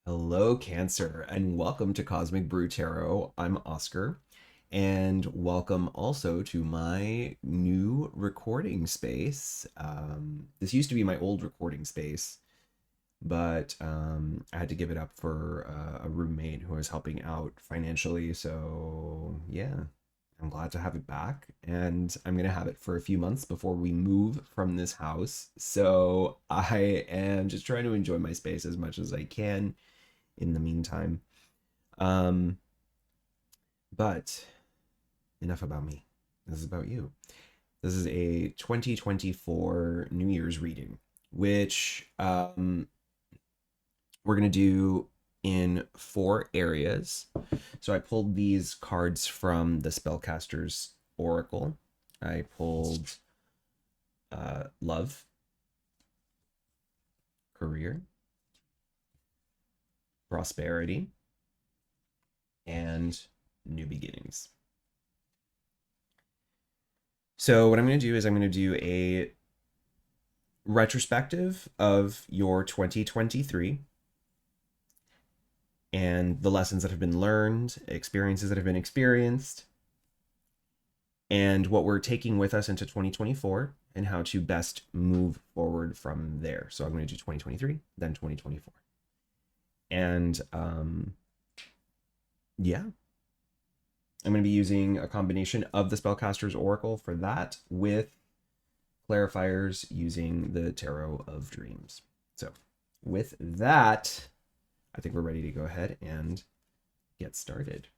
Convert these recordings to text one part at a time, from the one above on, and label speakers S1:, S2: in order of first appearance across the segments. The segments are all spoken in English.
S1: Hello, Cancer, and welcome to Cosmic Brew Tarot. I'm Oscar, and welcome also to my new recording space. This used to be my old recording space, but I had to give it up for a roommate who was helping out financially. So, yeah, I'm glad to have it back, and I'm going to have it for a few months before we move from this house. So, I am just trying to enjoy my space as much as I can in the meantime. Um, but enough about me. This is about you. This is a 2024 New Year's reading, which we're going to do in four areas. So I pulled these cards from the Spellcaster's Oracle. I pulled love, career, prosperity, and new beginnings. So what I'm going to do is I'm going to do a retrospective of your 2023 and the lessons that have been learned, experiences that have been experienced, and what we're taking with us into 2024 and how to best move forward from there. So I'm going to do 2023, then 2024. And yeah, I'm going to be using a combination of the Spellcaster's Oracle for that with clarifiers using the Tarot of Dreams. So with that, I think we're ready to go ahead and get started.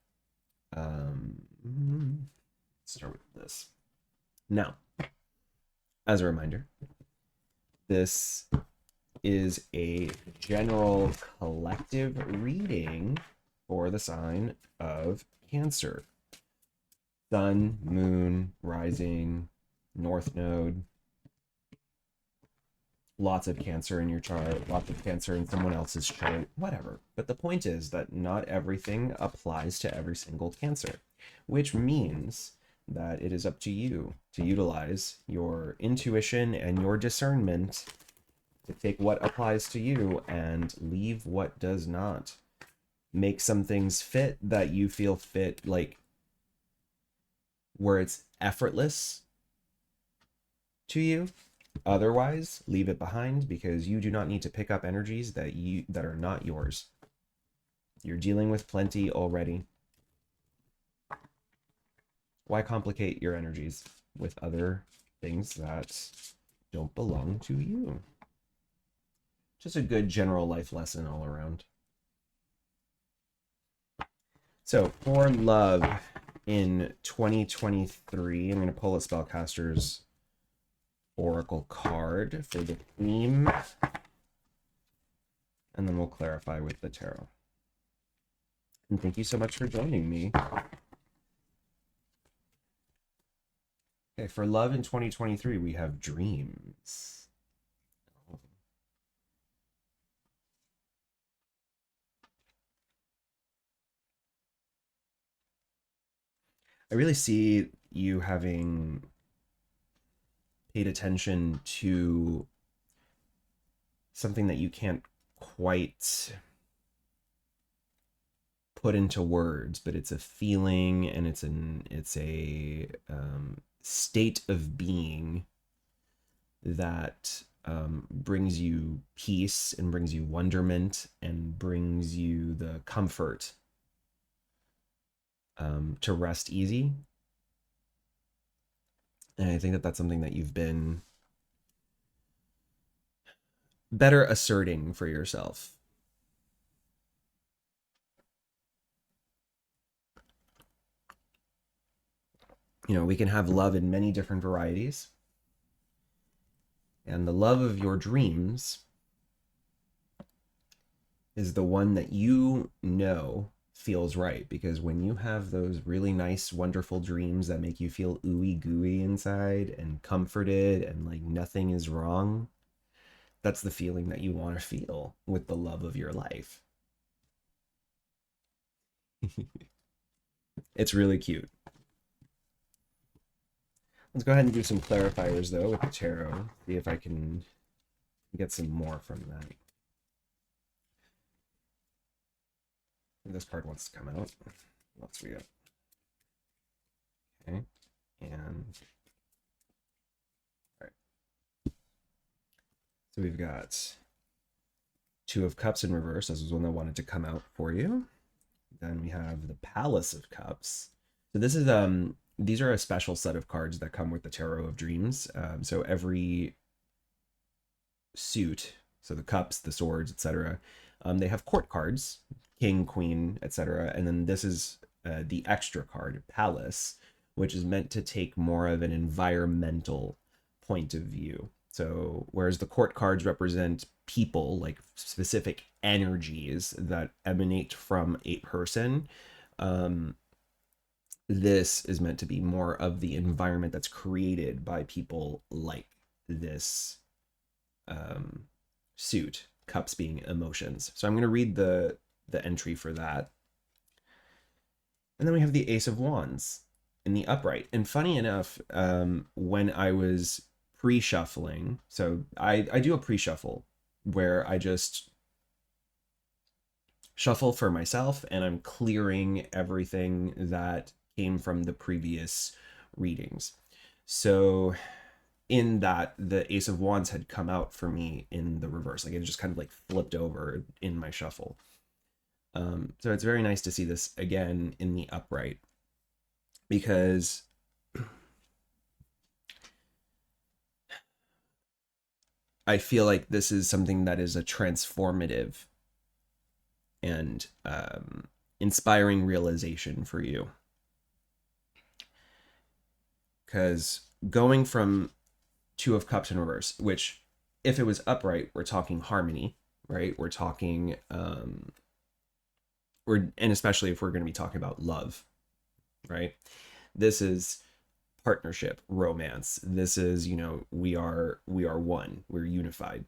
S1: Start with this. Now, as a reminder, this is a general collective reading for the sign of Cancer. Sun, moon, rising, north node, lots of Cancer in your chart, lots of Cancer in someone else's chart, whatever. But the point is that not everything applies to every single Cancer, which means that it is up to you to utilize your intuition and your discernment to take what applies to you and leave what does not. Make some things fit that you feel fit, like where it's effortless to you. Otherwise, leave it behind because you do not need to pick up energies that are not yours. You're dealing with plenty already. Why complicate your energies with other things that don't belong to you? Just a good general life lesson all around. So for love in 2023, I'm going to pull a Spellcaster's Oracle card for the theme, and then we'll clarify with the tarot. And thank you so much for joining me. Okay, for love in 2023, we have dreams. I really see you having paid attention to something that you can't quite put into words, but it's a feeling and it's a state of being that brings you peace and brings you wonderment and brings you the comfort to rest easy. And I think that that's something that you've been better asserting for yourself. You know, we can have love in many different varieties. And the love of your dreams is the one that you know feels right, because when you have those really nice, wonderful dreams that make you feel ooey gooey inside and comforted and like nothing is wrong, that's the feeling that you want to feel with the love of your life. It's really cute. Let's go ahead and do some clarifiers though with the tarot. See if I can get some more from that. this card wants to come out. What else we got? Okay, and all right. So we've got Two of Cups in reverse. This was one that wanted to come out for you. Then we have the Palace of Cups. So this is these are a special set of cards that come with the Tarot of Dreams. So every suit, so the cups, the swords, etc., they have court cards, king, queen, etc. And then this is the extra card, Palace, which is meant to take more of an environmental point of view. So whereas the court cards represent people, like specific energies that emanate from a person, this is meant to be more of the environment that's created by people like this suit, cups being emotions. So I'm going to read the entry for that. And then we have the Ace of Wands in the upright. And funny enough, when I was pre-shuffling, so I do a pre-shuffle where I just shuffle for myself and I'm clearing everything that came from the previous readings. So in that, the Ace of Wands had come out for me in the reverse. Like it just kind of like flipped over in my shuffle. So it's very nice to see this again in the upright, because I feel like this is something that is a transformative and inspiring realization for you. Because going from Two of Cups in reverse, which if it was upright, we're talking harmony, right? We're talking, and especially if we're going to be talking about love, right? This is partnership, romance. This is, we are one, we're unified,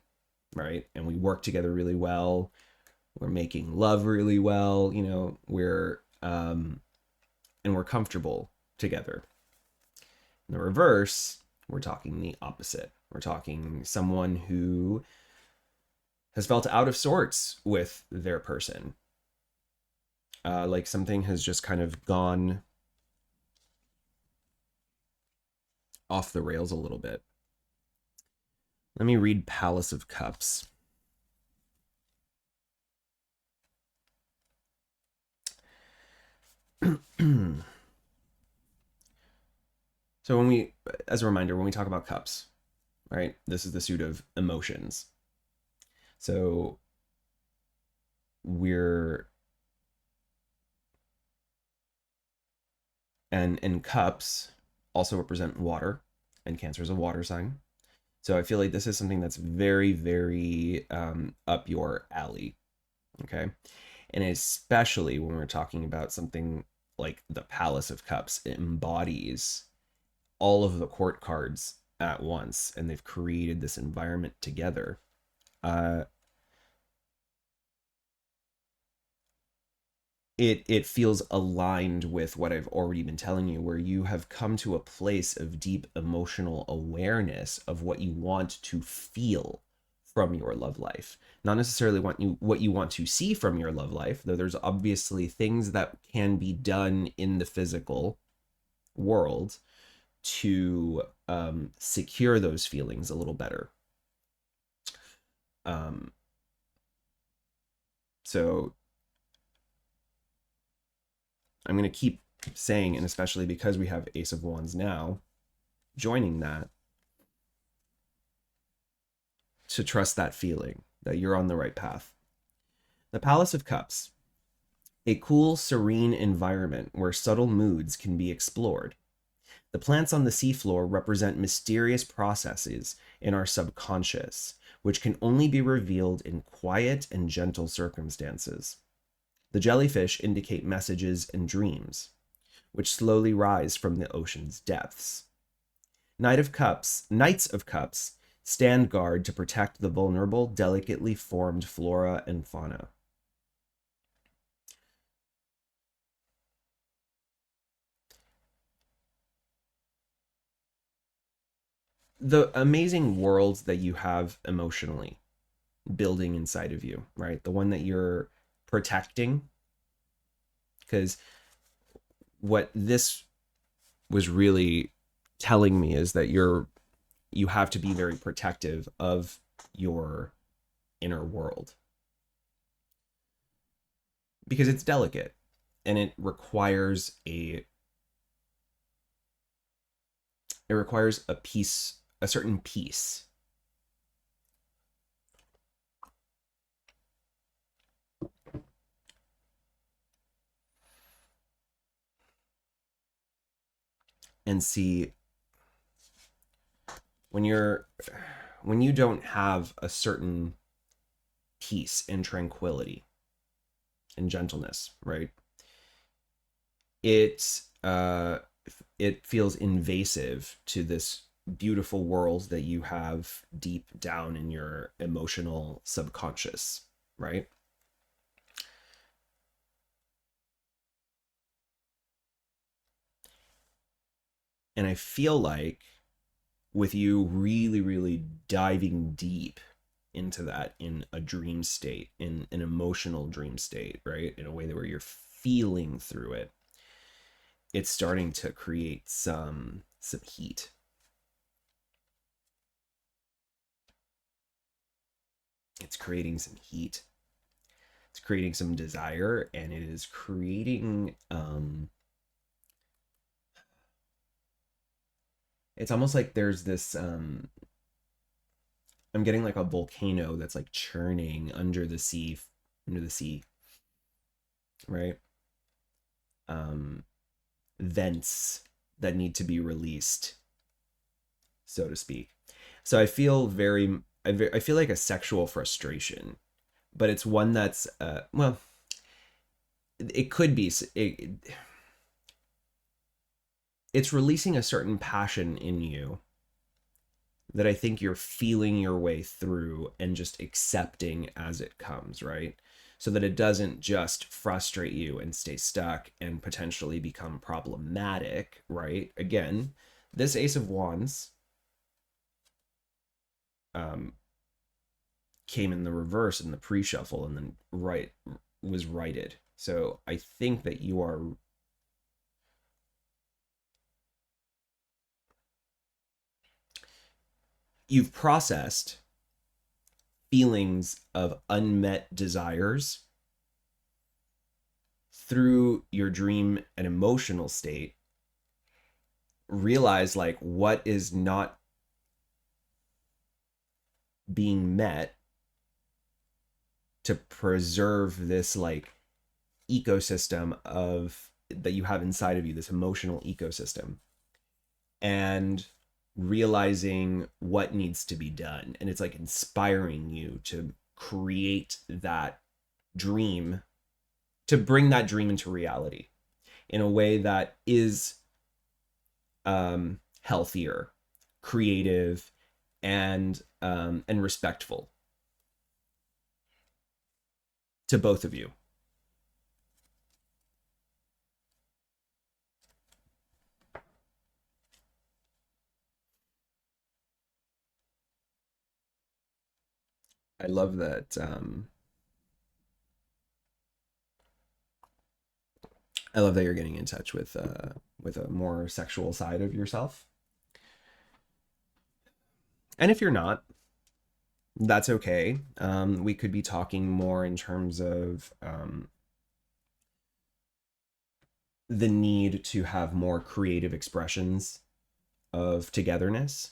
S1: right? And we work together really well. We're making love really well, we're, and we're comfortable together. In the reverse, we're talking the opposite. We're talking someone who has felt out of sorts with their person. Like something has just kind of gone off the rails a little bit. Let me read Palace of Cups. So as a reminder, when we talk about cups, right, this is the suit of emotions. So and cups also represent water, and Cancer is a water sign. So I feel like this is something that's very, very up your alley, okay? And especially when we're talking about something like the Palace of Cups, it embodies all of the court cards at once, and they've created this environment together. It feels aligned with what I've already been telling you, where you have come to a place of deep emotional awareness of what you want to feel from your love life. Not necessarily what you want to see from your love life, though there's obviously things that can be done in the physical world to secure those feelings a little better. So I'm going to keep saying, and especially because we have Ace of Wands now joining that, to trust that feeling that you're on the right path. The Palace of Cups, a cool, serene environment where subtle moods can be explored. The plants on the seafloor represent mysterious processes in our subconscious, which can only be revealed in quiet and gentle circumstances. The jellyfish indicate messages and dreams, which slowly rise from the ocean's depths. Knights of Cups stand guard to protect the vulnerable, delicately formed flora and fauna. The amazing world that you have emotionally building inside of you, right? The one that you're protecting, Because what this was really telling me is that you have to be very protective of your inner world because it's delicate and it requires a certain peace. And see, when you don't have a certain peace and tranquility and gentleness, right? It it feels invasive to this beautiful world that you have deep down in your emotional subconscious, right? And I feel like with you really, really diving deep into that in a dream state, in an emotional dream state, right? In a way that where you're feeling through it, it's starting to create some heat. It's creating some heat. It's creating some desire, and it is creating it's almost like there's this I'm getting like a volcano that's like churning under the sea, right? Um Vents that need to be released, so to speak. So I feel I feel like a sexual frustration, but it's one that's well, it could be it's releasing a certain passion in you that I think you're feeling your way through and just accepting as it comes, right? So that it doesn't just frustrate you and stay stuck and potentially become problematic, right? Again, this Ace of Wands um, came in the reverse in the pre-shuffle and then was righted. So I think that you've processed feelings of unmet desires through your dream and emotional state, realize like what is not being met to preserve this like ecosystem of that you have inside of you, this emotional ecosystem, and realizing what needs to be done. And it's like inspiring you to create that dream, to bring that dream into reality in a way that is healthier, creative, and respectful to both of you. I love that. I love that you're getting in touch with a more sexual side of yourself. And if you're not, that's okay. We could be talking more in terms of the need to have more creative expressions of togetherness,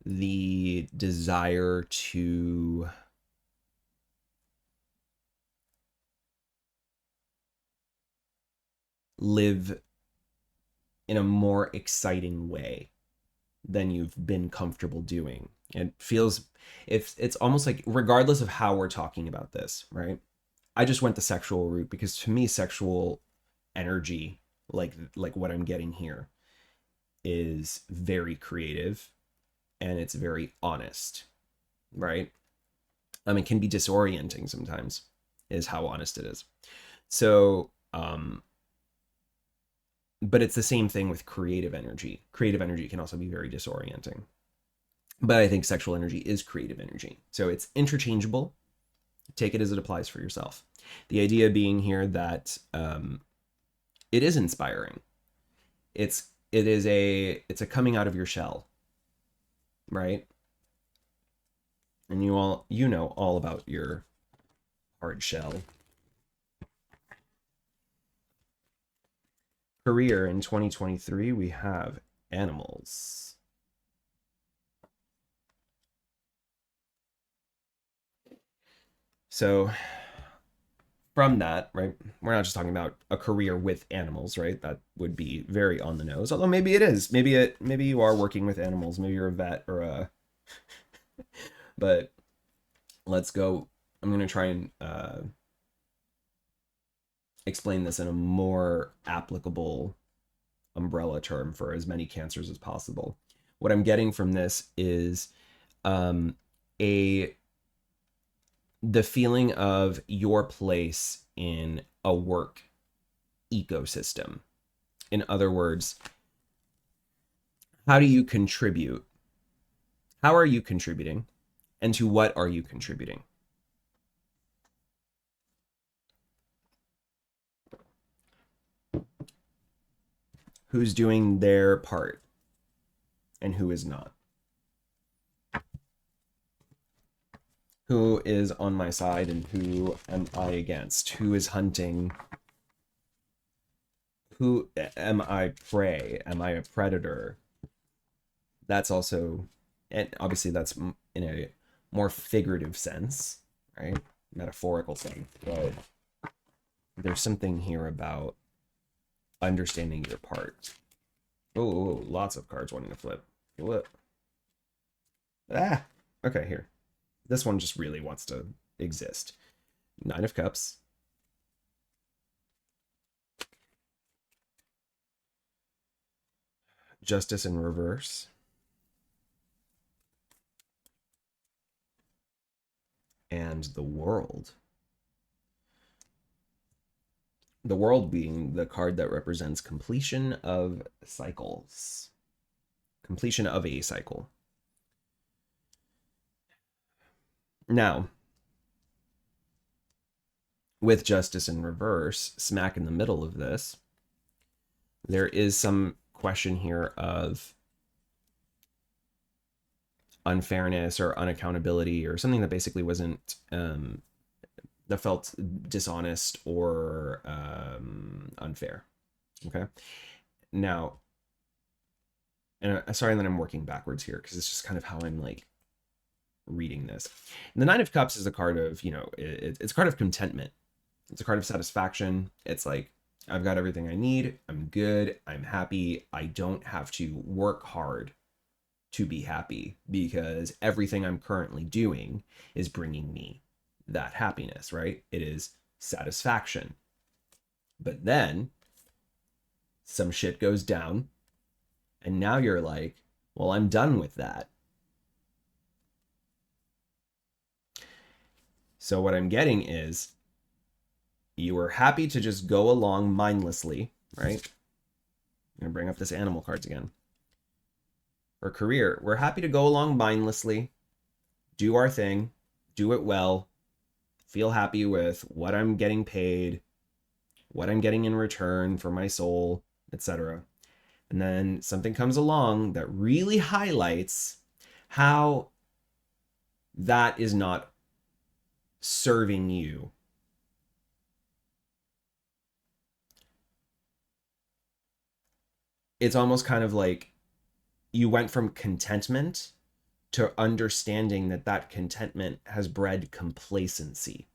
S1: the desire to live in a more exciting way than you've been comfortable doing. It feels it's almost like regardless of how we're talking about this, right? I just went the sexual route because to me sexual energy like what I'm getting here is very creative and it's very honest, right? It can be disorienting sometimes is how honest it is. So but it's the same thing with creative energy. Creative energy can also be very disorienting. But I think sexual energy is creative energy. So it's interchangeable. Take it as it applies for yourself. The idea being here that it is inspiring. It's a coming out of your shell, right? And you know all about your hard shell. Career in 2023, we have animals. So from that, right, we're not just talking about a career with animals, right? That would be very on the nose. Although maybe it is. Maybe you are working with animals. Maybe you're a vet or a but let's go. I'm going to try and explain this in a more applicable umbrella term for as many cancers as possible. What I'm getting from this is a the feeling of your place in a work ecosystem. In other words, how do you contribute? How are you contributing? And to what are you contributing? Who's doing their part and who is not? Who is on my side and who am I against? Who is hunting? Who am I prey? Am I a predator? That's also, and obviously that's in a more figurative sense, right? Metaphorical sense. But there's something here about understanding your part. Oh, lots of cards wanting to flip. What? Ah, okay, here. This one just really wants to exist. Nine of Cups. Justice in reverse. And the World. The World being the card that represents completion of cycles. Completion of a cycle. Now, with Justice in reverse, smack in the middle of this, there is some question here of unfairness or unaccountability or something that basically wasn't that felt dishonest or unfair. Okay. Now, and sorry that I'm working backwards here because it's just kind of how I'm like reading this. And the Nine of Cups is a card of, it's a card of contentment. It's a card of satisfaction. It's like, I've got everything I need. I'm good. I'm happy. I don't have to work hard to be happy because everything I'm currently doing is bringing me that happiness, right? It is satisfaction. But then some shit goes down and now you're like, well, I'm done with that. So what I'm getting is you were happy to just go along mindlessly, right? I'm going to bring up this animal cards again. For career, we're happy to go along mindlessly, do our thing, do it well, feel happy with what I'm getting paid, what I'm getting in return for my soul, etc. And then something comes along that really highlights how that is not serving you. It's almost kind of like you went from contentment to understanding that that contentment has bred complacency.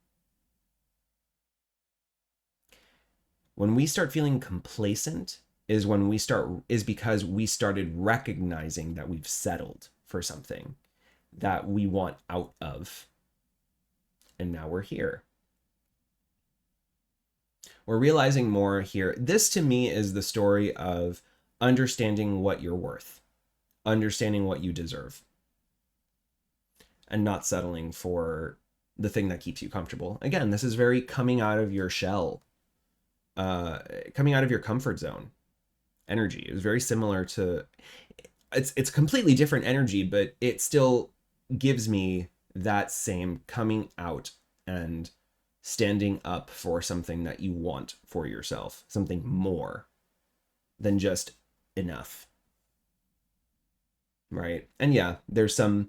S1: When we start feeling complacent is because we started recognizing that we've settled for something that we want out of. And now we're here. We're realizing more here. This to me is the story of understanding what you're worth, understanding what you deserve, and not settling for the thing that keeps you comfortable. Again, this is very coming out of your shell, coming out of your comfort zone energy. It was very similar to, it's completely different energy, but it still gives me that same coming out and standing up for something that you want for yourself, something more than just enough. Right? And yeah, there's some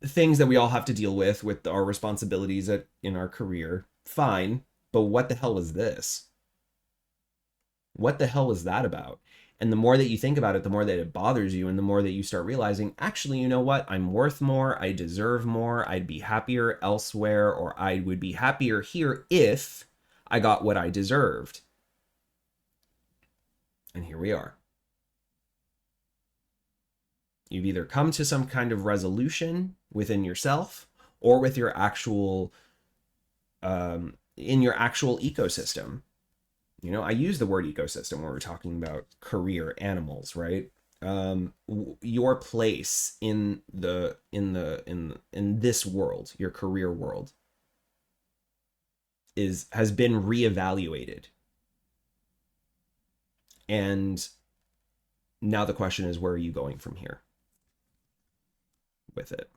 S1: things that we all have to deal with our responsibilities in our career. Fine, but what the hell is this? What the hell was that about? And the more that you think about it, the more that it bothers you, and the more that you start realizing, actually, you know what? I'm worth more. I deserve more. I'd be happier elsewhere, or I would be happier here if I got what I deserved. And here we are. You've either come to some kind of resolution within yourself or with your actual, in your actual ecosystem. You know, I use the word ecosystem when we're talking about career animals, right? Your place in this world, your career world, has been reevaluated. And now the question is, where are you going from here with it?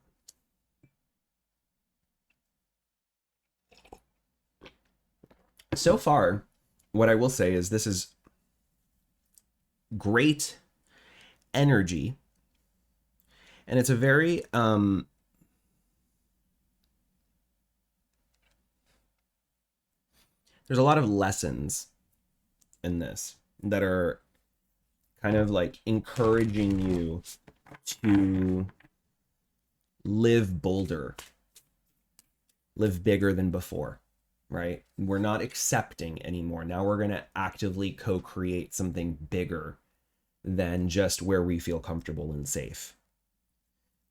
S1: So far, what I will say is this is great energy, and it's a very there's a lot of lessons in this that are kind of like encouraging you to live bolder, live bigger than before, right? We're not accepting anymore. Now we're going to actively co-create something bigger than just where we feel comfortable and safe.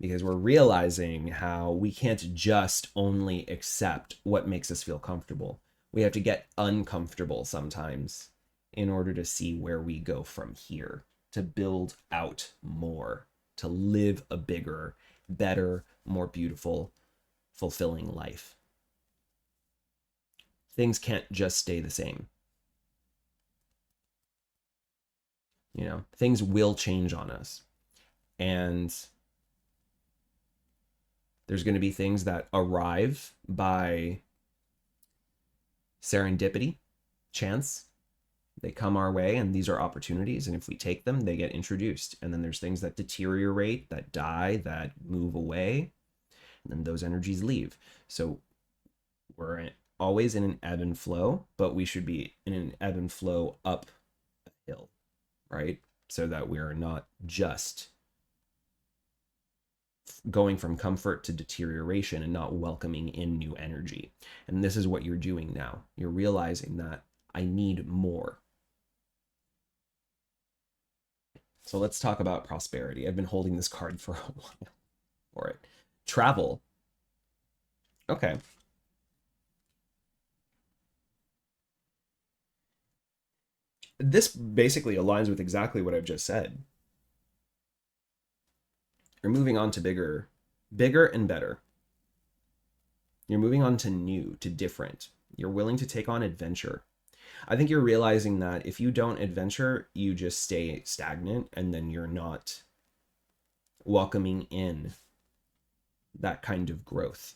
S1: Because we're realizing how we can't just only accept what makes us feel comfortable. We have to get uncomfortable sometimes in order to see where we go from here, to build out more, to live a bigger, better, more beautiful, fulfilling life. Things can't just stay the same. You know, things will change on us. And there's going to be things that arrive by serendipity, chance. They come our way, and these are opportunities. And if we take them, they get introduced. And then there's things that deteriorate, that die, that move away. And then those energies leave. So we're always in an ebb and flow, but we should be in an ebb and flow up a hill, right? So that we're not just going from comfort to deterioration and not welcoming in new energy. And this is what you're doing now. You're realizing that I need more. So let's talk about prosperity. I've been holding this card for a while for it. Travel. Okay. This basically aligns with exactly what I've just said. You're moving on to bigger and better. You're moving on to new, to different. You're willing to take on adventure. I think you're realizing that if you don't adventure, you just stay stagnant, and then you're not welcoming in that kind of growth,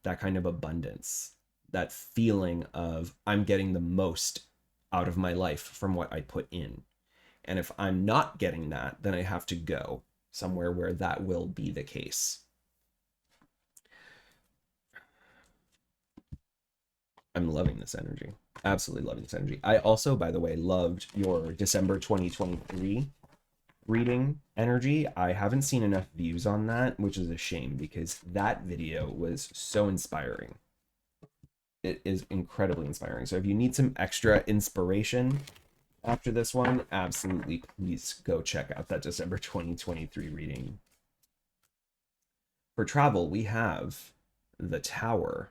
S1: that kind of abundance, that feeling of I'm getting the most out of my life from what I put in. And if I'm not getting that, then I have to go somewhere where that will be the case. I'm loving this energy. Absolutely loving this energy. I also, by the way, loved your December 2023 reading energy. I haven't seen enough views on that, which is a shame because that video was so inspiring. It is incredibly inspiring. So if you need some extra inspiration after this one, absolutely please go check out that December 2023 reading. For travel, we have the Tower,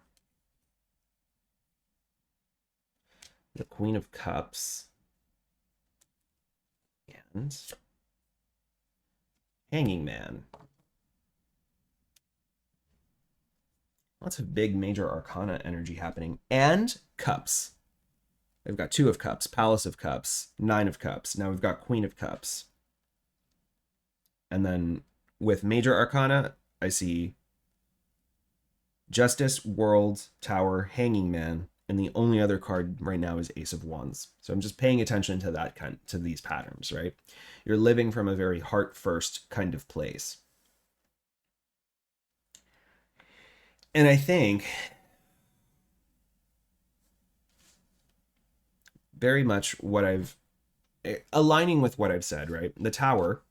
S1: the Queen of Cups, and Hanging Man. Lots of big major arcana energy happening. And Cups. We've got Two of Cups, Palace of Cups, Nine of Cups. Now we've got Queen of Cups. And then with major arcana, I see Justice, World, Tower, Hanging Man, and the only other card right now is Ace of Wands. So I'm just paying attention to to these patterns, right? You're living from a very heart first kind of place. And I think very much what I've aligning with what I've said, right? The Tower,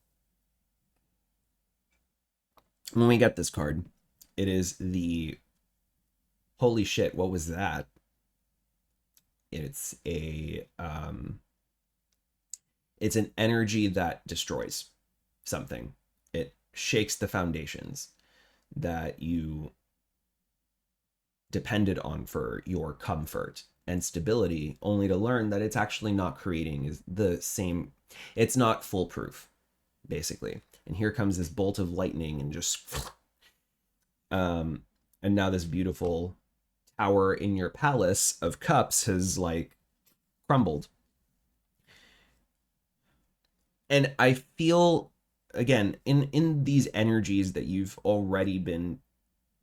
S1: when we get this card, it is the holy shit, what was that? It's a it's an energy that destroys something. It shakes the foundations that you depended on for your comfort and stability, only to learn that it's actually not creating the same, it's not foolproof, basically. And here comes this bolt of lightning and just and now this beautiful tower in your palace of cups has like crumbled. And I feel, again, in these energies that you've already been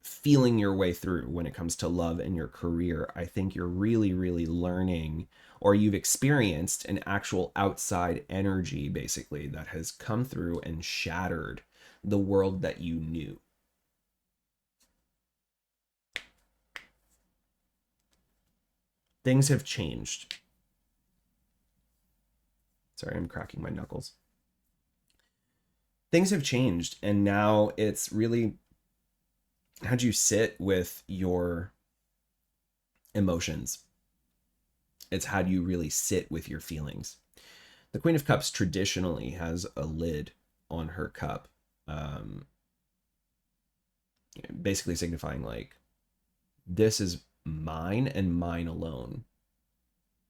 S1: feeling your way through when it comes to love and your career, I think you're really, really learning, or you've experienced an actual outside energy, basically, that has come through and shattered the world that you knew. Things have changed. Sorry, I'm cracking my knuckles. Things have changed, and now it's really, how do you sit with your emotions? It's how do you really sit with your feelings? The Queen of Cups traditionally has a lid on her cup, um, basically signifying like, this is mine and mine alone.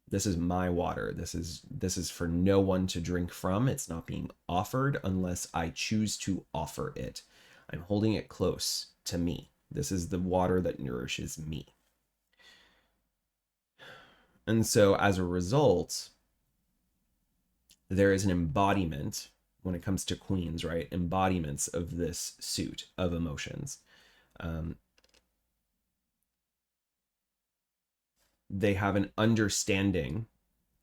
S1: This is my water. This is for no one to drink from. It's not being offered unless I choose to offer it. I'm holding it close to me. This is the water that nourishes me. And so as a result, there is an embodiment when it comes to queens, right? Embodiments of this suit of emotions. Um, they have an understanding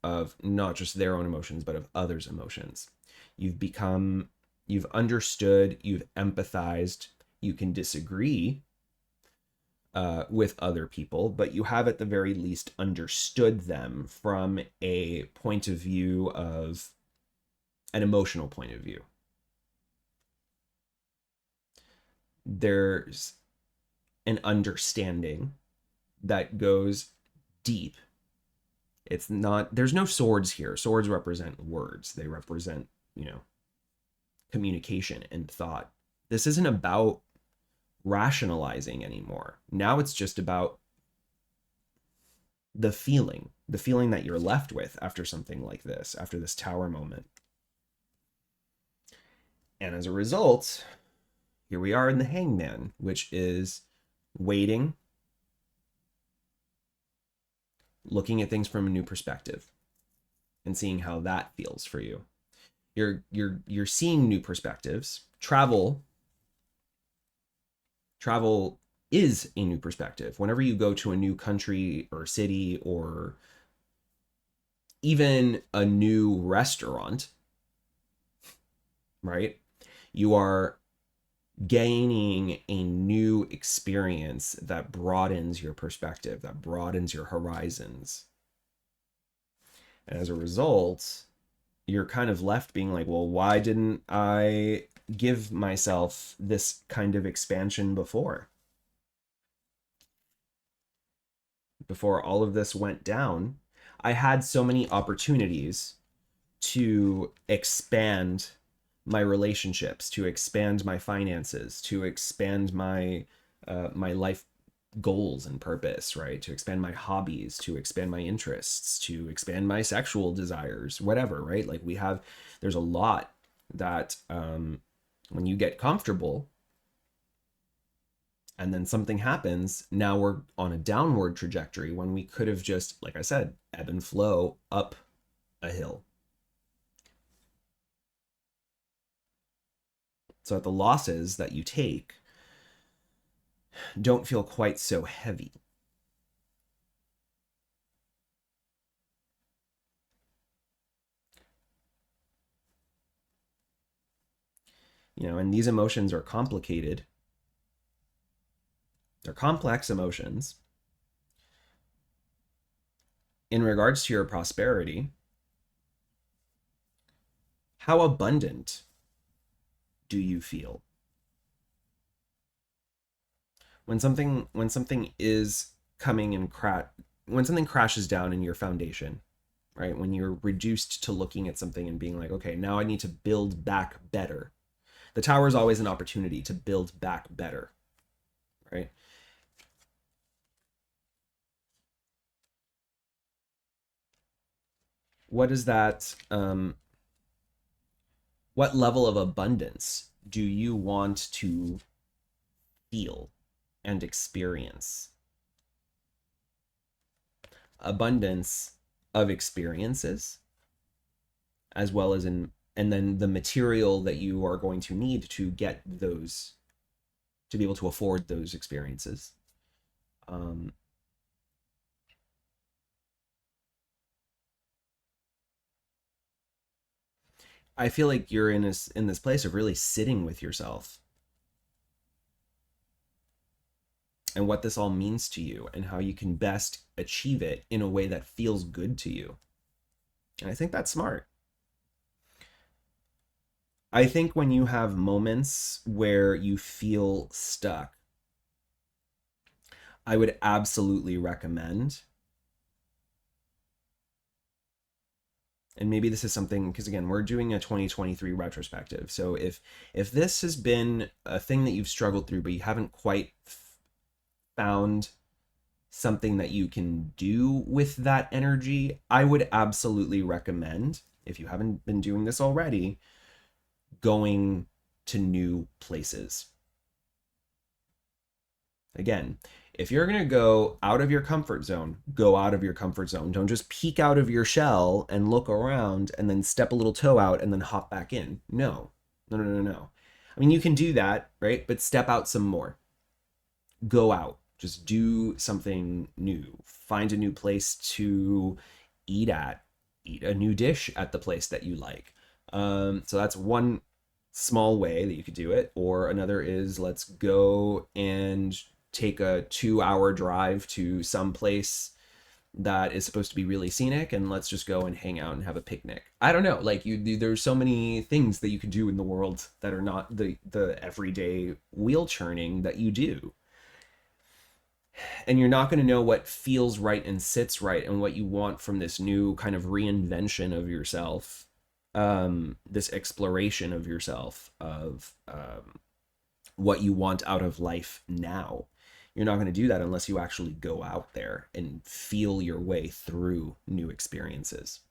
S1: of not just their own emotions, but of others' emotions. You've understood, you've empathized, you can disagree with other people, but you have at the very least understood them from a point of view of an emotional point of view. There's an understanding that goes deep. It's not, there's no swords here. Swords represent words, they represent, communication and thought. This isn't about rationalizing anymore. Now it's just about the feeling that you're left with after something like this, after this tower moment. And as a result, here we are in the Hangman, which is waiting, looking at things from a new perspective, and seeing how that feels for you. You're seeing new perspectives. Travel is a new perspective. Whenever you go to a new country or city or even a new restaurant, right? You are gaining a new experience that broadens your perspective, that broadens your horizons. And as a result, you're kind of left being like, well, why didn't I give myself this kind of expansion before? Before all of this went down, I had so many opportunities to expand my relationships, to expand my finances, to expand my life goals and purpose, right? To expand my hobbies, to expand my interests, to expand my sexual desires, whatever, right? Like there's a lot that when you get comfortable and then something happens, now we're on a downward trajectory when we could have just, like I said, ebb and flow up a hill. So at the losses that you take, don't feel quite so heavy. And these emotions are complicated. They're complex emotions. In regards to your prosperity, how abundant do you feel? When something is coming and when something crashes down in your foundation, right? When you're reduced to looking at something and being like, okay, now I need to build back better. The tower is always an opportunity to build back better, right? What is that? What level of abundance do you want to feel and experience? Abundance of experiences, as well as and then the material that you are going to need to get those, to be able to afford those experiences. Um, I feel like you're in this place of really sitting with yourself and what this all means to you and how you can best achieve it in a way that feels good to you. And I think that's smart. I think when you have moments where you feel stuck, I would absolutely recommend, and maybe this is something, because again, we're doing a 2023 retrospective. So if this has been a thing that you've struggled through, but you haven't quite found something that you can do with that energy, I would absolutely recommend, if you haven't been doing this already, going to new places. Again, if you're going to go out of your comfort zone, go out of your comfort zone. Don't just peek out of your shell and look around and then step a little toe out and then hop back in. No, no, no, no, no. I mean, you can do that, right? But step out some more. Go out. Just do something new. Find a new place to eat at. Eat a new dish at the place that you like. So that's one small way that you could do it. Or another is, let's go and take a 2 hour drive to some place that is supposed to be really scenic, and let's just go and hang out and have a picnic. I don't know, like, there's so many things that you could do in the world that are not the everyday wheel churning that you do, and you're not going to know what feels right and sits right and what you want from this new kind of reinvention of yourself, this exploration of yourself, of what you want out of life now. You're not going to do that unless you actually go out there and feel your way through new experiences.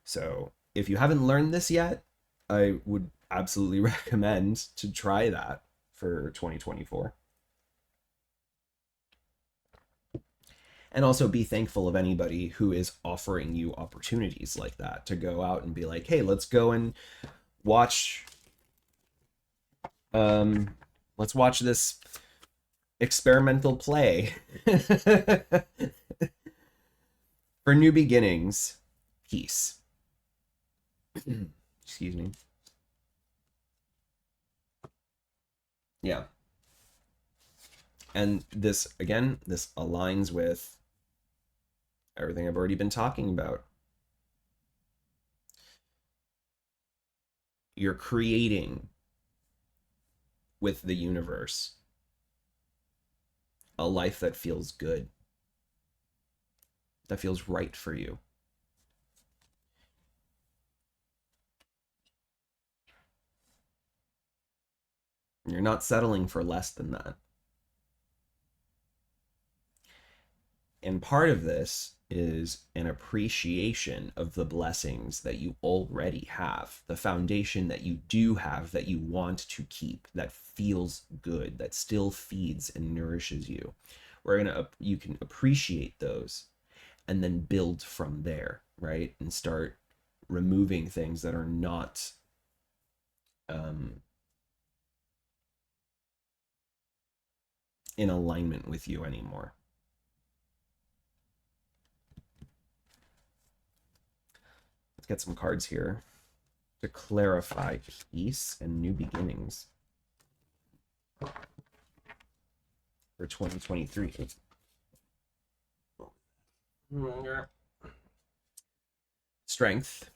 S1: So if you haven't learned this yet, I would absolutely recommend to try that for 2024. And also be thankful of anybody who is offering you opportunities like that to go out and be like, hey, let's go and watch um let's watch this experimental play. For new beginnings, peace. Excuse me. Yeah. And this, again, this aligns with everything I've already been talking about. You're creating with the universe a life that feels good, that feels right for you. You're not settling for less than that. And part of this is an appreciation of the blessings that you already have, the foundation that you do have, that you want to keep, that feels good, that still feeds and nourishes you. You can appreciate those and then build from there, right? And start removing things that are not um, in alignment with you anymore. Let's get some cards here to clarify peace and new beginnings for 2023. Strength.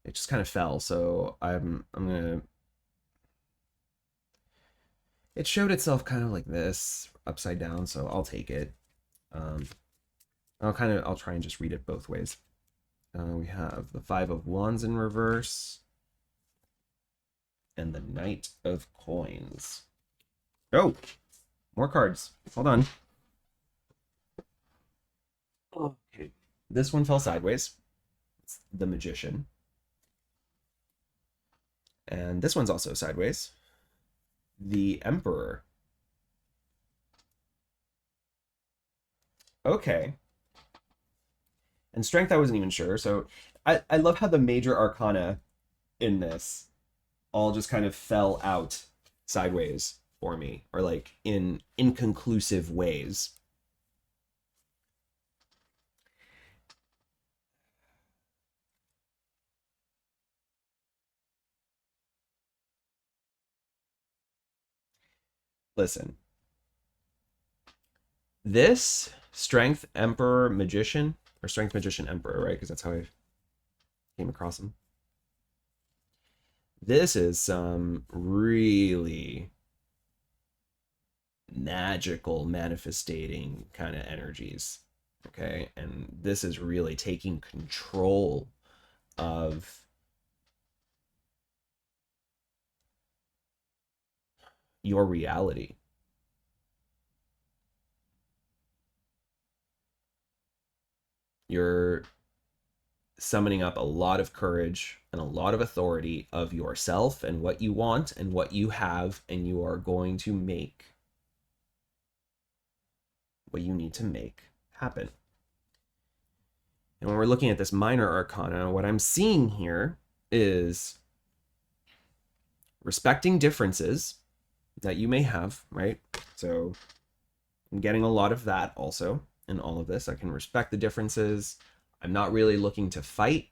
S1: It just kind of fell, so I'm gonna. It showed itself kind of like this, upside down, so I'll take it. I'll try and just read it both ways. We have the Five of Wands in reverse and the Knight of Coins. Oh, more cards. Hold on. Okay. This one fell sideways. It's the Magician. And this one's also sideways. The Emperor. Okay. And Strength, I wasn't even sure. So I love how the major arcana in this all just kind of fell out sideways for me, or like in inconclusive ways. Listen, this Strength Emperor Magician, or Strength Magician Emperor, right? Because that's how I came across him. This is some really magical manifestating kind of energies. Okay. And this is really taking control of your reality. You're summoning up a lot of courage and a lot of authority of yourself and what you want and what you have, and you are going to make what you need to make happen. And when we're looking at this minor arcana, what I'm seeing here is respecting differences that you may have, right? So I'm getting a lot of that also in all of this. I can respect the differences. I'm not really looking to fight.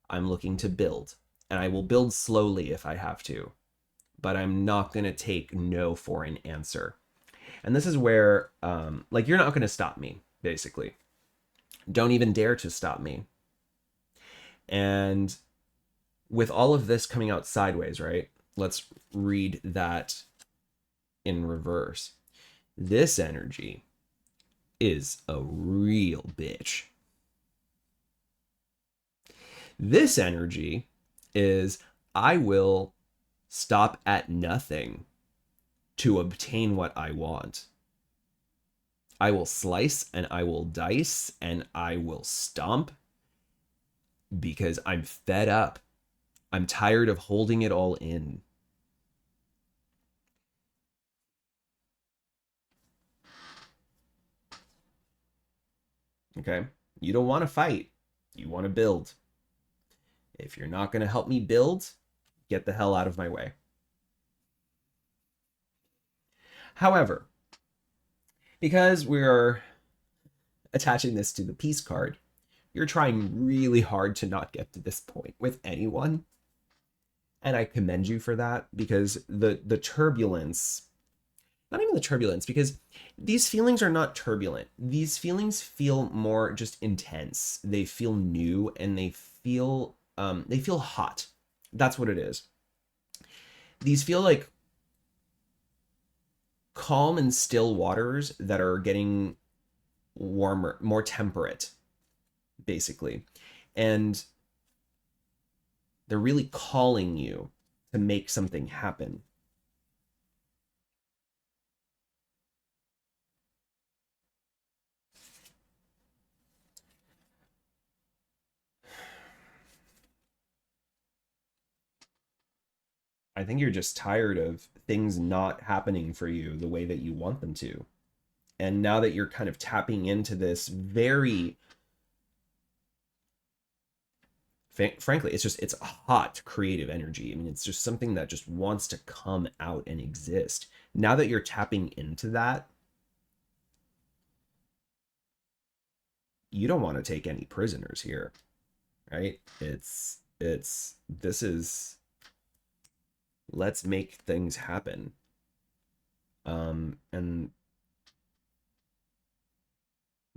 S1: I'm looking to build. And I will build slowly if I have to. But I'm not going to take no for an answer. And this is where, like, you're not going to stop me, basically. Don't even dare to stop me. And with all of this coming out sideways, right? Let's read that in reverse. This energy is a real bitch. This energy is, I will stop at nothing to obtain what I want. I will slice and I will dice and I will stomp because I'm fed up. I'm tired of holding it all in. Okay? You don't want to fight. You want to build. If you're not going to help me build, get the hell out of my way. However, because we're attaching this to the peace card, you're trying really hard to not get to this point with anyone. And I commend you for that, because the turbulence, not even the turbulence, because these feelings are not turbulent. These feelings feel more just intense. They feel new and they feel hot. That's what it is. These feel like calm and still waters that are getting warmer, more temperate, basically. And they're really calling you to make something happen. I think you're just tired of things not happening for you the way that you want them to. And now that you're kind of tapping into this very, frankly, it's a hot creative energy. I mean, it's just something that just wants to come out and exist. now that you're tapping into that, you don't want to take any prisoners here, right? This is, let's make things happen. And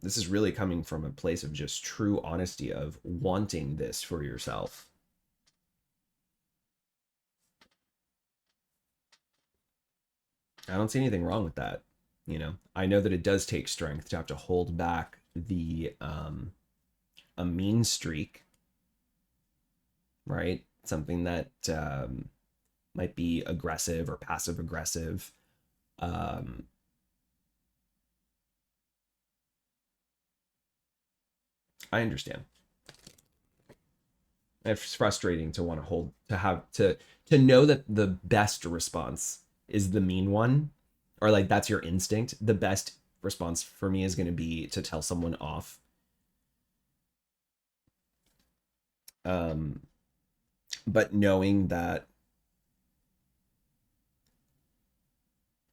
S1: this is really coming from a place of just true honesty of wanting this for yourself. I don't see anything wrong with that. You know, I know that it does take strength to have to hold back the a mean streak, right? Something that might be aggressive or passive aggressive. Um, I understand. It's frustrating to want to hold to have to know that the best response is the mean one, or like that's your instinct. The best response for me is going to be to tell someone off. But knowing that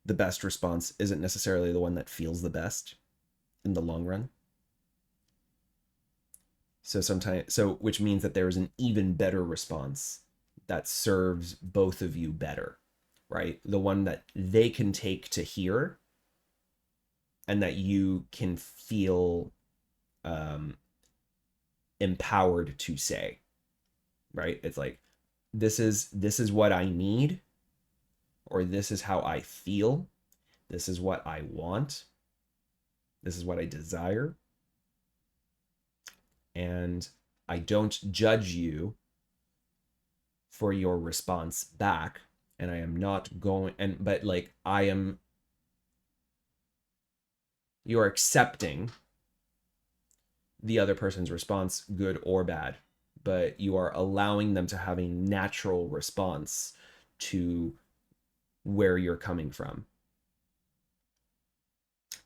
S1: the best response isn't necessarily the one that feels the best in the long run. So sometimes, so which means that there is an even better response that serves both of you better, right? The one that they can take to hear and that you can feel empowered to say, right? It's like, this is what I need, or this is how I feel. This is what I want. This is what I desire. And I don't judge you for your response back. And I am not going, but like, you're accepting the other person's response, good or bad, but you are allowing them to have a natural response to where you're coming from.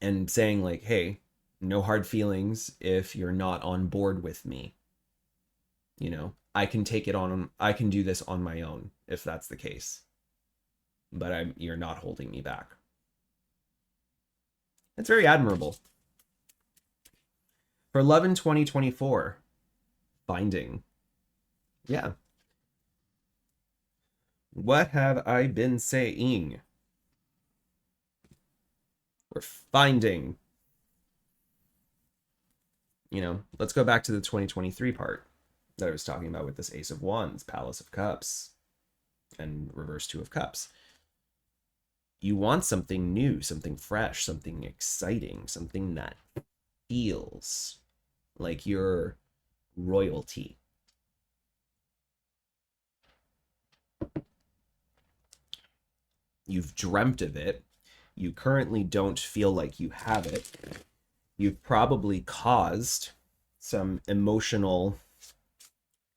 S1: And saying, like, hey, no hard feelings if you're not on board with me. You know, I can take it on, I can do this on my own if that's the case. But you're not holding me back. It's very admirable. For love in 2024, finding. Yeah. What have I been saying? We're finding. You know, let's go back to the 2023 part that I was talking about with this Ace of Wands, Palace of Cups, and Reverse Two of Cups. You want something new, something fresh, something exciting, something that feels like you're royalty. You've dreamt of it. You currently don't feel like you have it. You've probably caused some emotional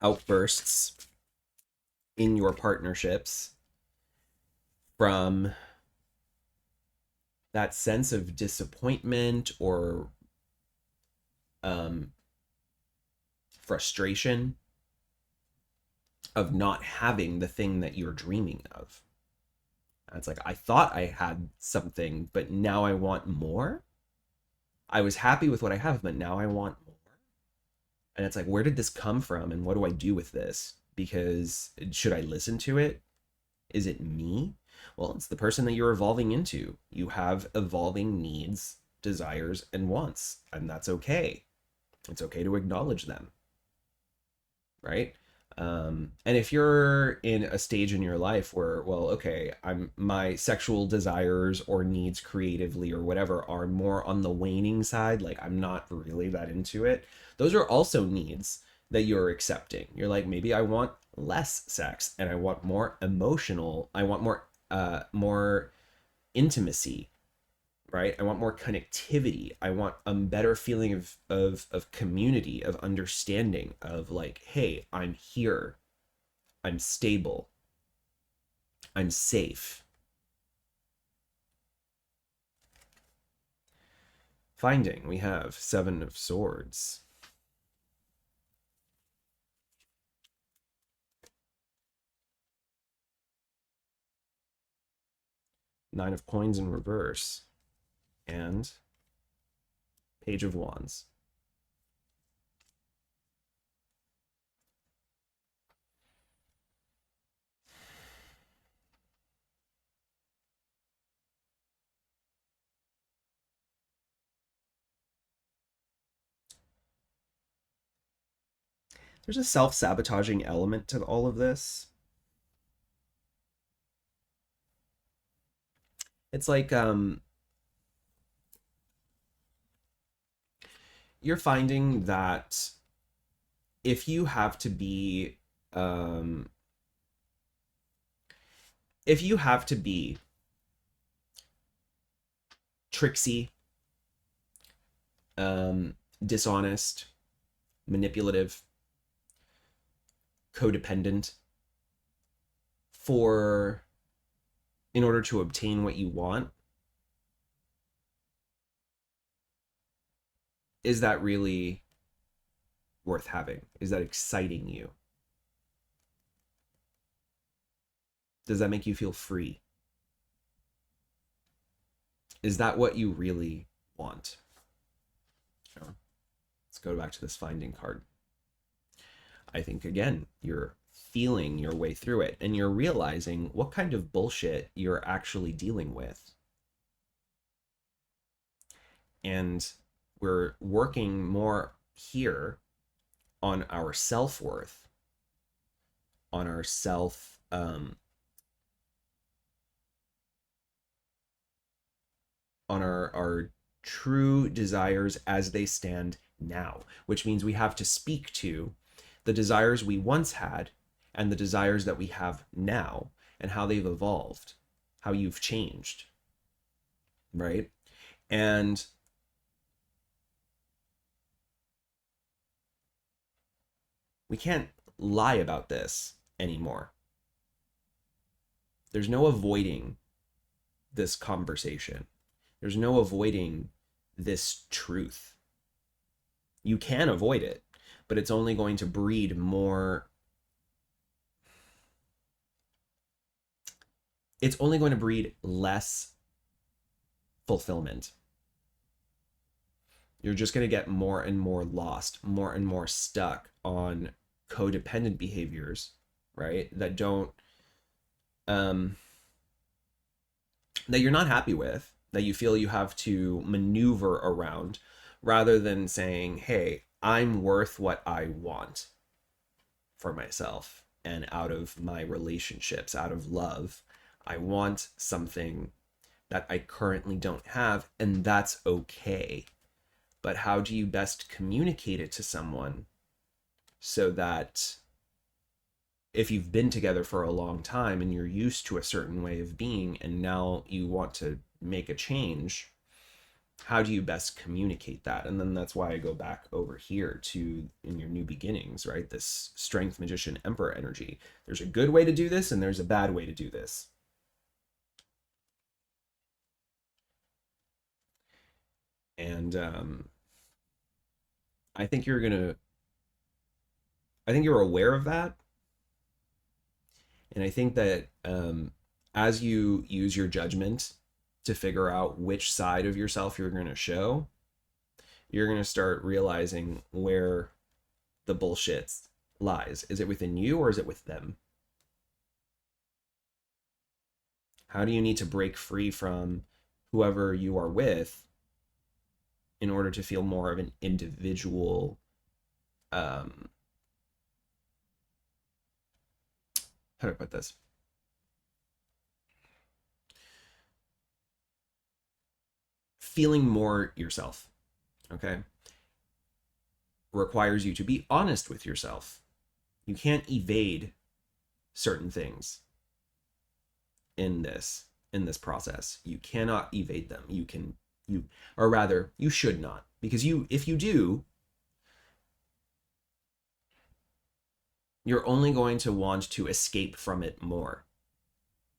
S1: outbursts in your partnerships from that sense of disappointment or frustration of not having the thing that you're dreaming of. And it's like, I thought I had something, but now I want more. I was happy with what I have, but now I want more. And it's like, where did this come from? And what do I do with this? Because should I listen to it? Is it me? Well, it's the person that you're evolving into. You have evolving needs, desires, and wants, and that's okay. It's okay to acknowledge them, right? And if you're in a stage in your life where, well, okay, my sexual desires or needs creatively or whatever are more on the waning side, like I'm not really that into it, those are also needs that you're accepting. You're like, maybe I want less sex and I want more emotional, I want more intimacy, right? I want more connectivity. I want a better feeling of community, of understanding, of like, hey, I'm here. I'm stable. I'm safe. Finding, we have Seven of Swords. Nine of Coins in reverse, and Page of Wands. There's a self-sabotaging element to all of this. It's like you're finding that if you have to be um, if you have to be tricksy, dishonest, manipulative, codependent for in order to obtain what you want, is that really worth having? Is that exciting you? Does that make you feel free? Is that what you really want? Let's go back to this finding card. I think, again, you're feeling your way through it and you're realizing what kind of bullshit you're actually dealing with. And we're working more here on our self-worth, on our on our true desires as they stand now, which means we have to speak to the desires we once had and the desires that we have now and how they've evolved, how you've changed, right? And we can't lie about this anymore. There's no avoiding this conversation. There's no avoiding this truth. You can avoid it, but it's only going to breed more. It's only going to breed less fulfillment. You're just going to get more and more lost, more and more stuck on codependent behaviors, right? That don't, that you're not happy with, that you feel you have to maneuver around, rather than saying, hey, I'm worth what I want for myself and out of my relationships, out of love. I want something that I currently don't have, and that's okay. But how do you best communicate it to someone so that if you've been together for a long time and you're used to a certain way of being and now you want to make a change, how do you best communicate that? And then that's why I go back over here to in your new beginnings, right? This Strength, Magician, Emperor energy. There's a good way to do this and there's a bad way to do this. And I think you're gonna, I think you're aware of that. And I think that as you use your judgment to figure out which side of yourself you're going to show, you're going to start realizing where the bullshit lies. Is it within you or is it with them? How do you need to break free from whoever you are with in order to feel more of an individual how do I put this? Feeling more yourself, okay? Requires you to be honest with yourself. You can't evade certain things in this process. You cannot evade them. You or rather you should not, because you if you do, you're only going to want to escape from it more.